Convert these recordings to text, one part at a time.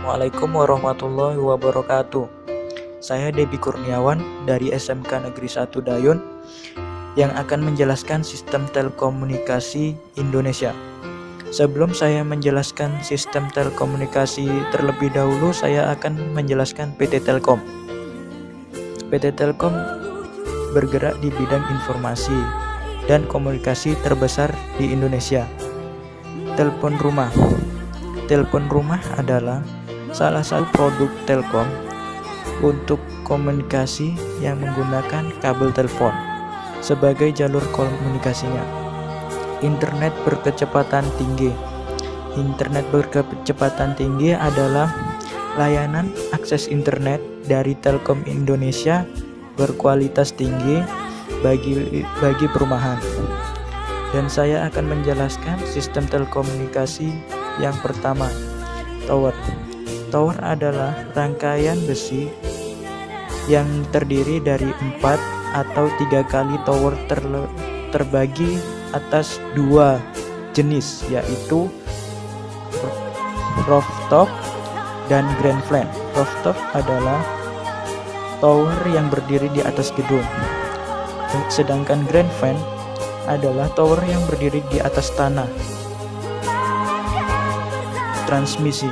Assalamualaikum warahmatullahi wabarakatuh. Saya Debi Kurniawan dari SMK Negeri 1 Dayun yang akan menjelaskan sistem telekomunikasi Indonesia. Sebelum saya menjelaskan sistem telekomunikasi terlebih dahulu, saya akan menjelaskan PT Telkom. PT Telkom bergerak di bidang informasi dan komunikasi terbesar di Indonesia. Telepon rumah. Telepon rumah adalah salah satu produk Telkom untuk komunikasi yang menggunakan kabel telepon sebagai jalur komunikasinya. Internet berkecepatan tinggi. Internet berkecepatan tinggi adalah layanan akses internet dari Telkom Indonesia berkualitas tinggi bagi perumahan. Dan saya akan menjelaskan sistem telekomunikasi yang pertama, tower. Tower adalah rangkaian besi yang terdiri dari 4 atau 3 kali tower terbagi atas 2 jenis, yaitu rooftop dan grand plan. Rooftop adalah tower yang berdiri di atas gedung, sedangkan grand plan adalah tower yang berdiri di atas tanah. Transmisi.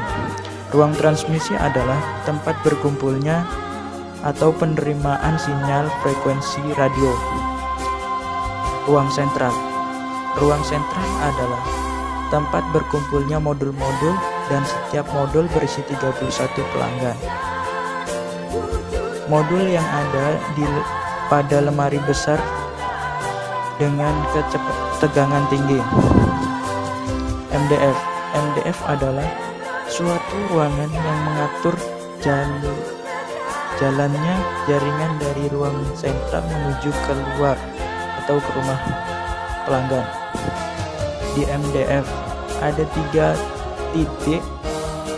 Ruang transmisi adalah tempat berkumpulnya atau penerimaan sinyal frekuensi radio. Ruang sentral. Ruang sentral adalah tempat berkumpulnya modul-modul dan setiap modul berisi 31 pelanggan. Modul yang ada pada lemari besar dengan ketegangan tinggi. MDF. MDF adalah suatu ruangan yang mengatur jalannya jaringan dari ruang sentral menuju keluar atau ke rumah pelanggan. Di MDF ada 3 titik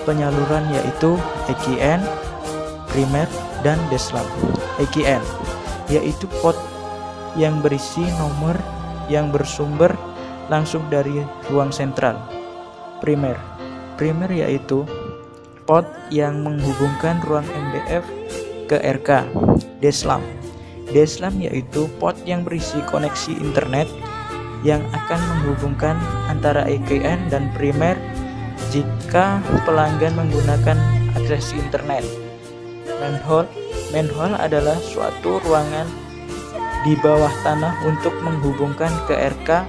penyaluran, yaitu EKN, primer, dan deslam. EKN yaitu port yang berisi nomor yang bersumber langsung dari ruang sentral. Primer yaitu port yang menghubungkan ruang MDF ke RK. Deslam yaitu port yang berisi koneksi internet yang akan menghubungkan antara EKN dan primer jika pelanggan menggunakan akses internet. Manhole adalah suatu ruangan di bawah tanah untuk menghubungkan ke RK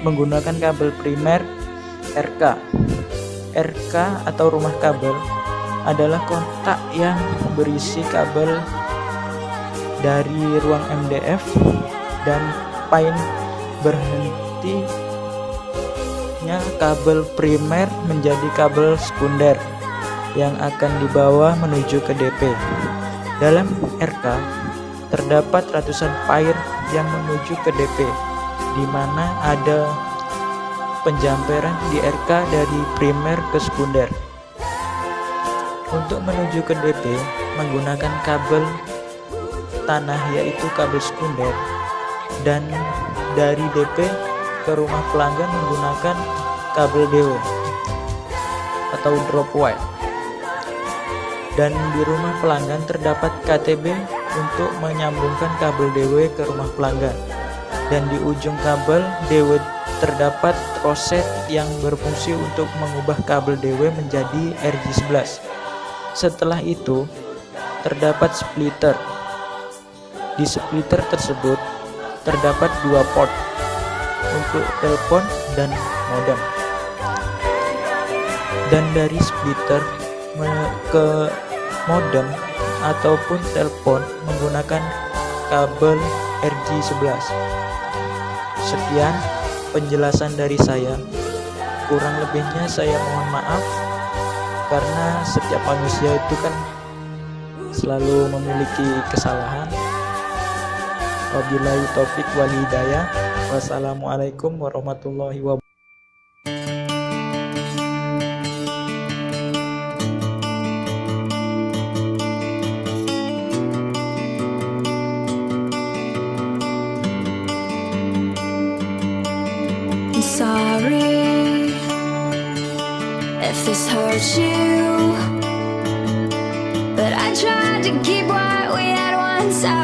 menggunakan kabel primer RK. RK atau rumah kabel adalah kotak yang berisi kabel dari ruang MDF dan pin berhentinya kabel primer menjadi kabel sekunder yang akan dibawa menuju ke DP. Dalam RK terdapat ratusan pair yang menuju ke DP, di mana ada penjamperan di RK dari primer ke sekunder. Untuk menuju ke DP menggunakan kabel tanah, yaitu kabel sekunder, dan dari DP ke rumah pelanggan menggunakan kabel DW atau drop wire. Dan di rumah pelanggan terdapat KTB untuk menyambungkan kabel DW ke rumah pelanggan. Dan di ujung kabel DW terdapat roset yang berfungsi untuk mengubah kabel DW menjadi RJ11. Setelah itu terdapat splitter. Di splitter tersebut terdapat 2 port untuk telepon dan modem. Dan dari splitter ke modem ataupun telepon menggunakan kabel RJ11. Sekian penjelasan dari saya. Kurang lebihnya saya mohon maaf, karena setiap manusia itu kan selalu memiliki kesalahan. Wabillahi taufik wal hidayah. Wassalamualaikum warahmatullahi wabarakatuh. Sorry if this hurts you. tried to keep what we had once.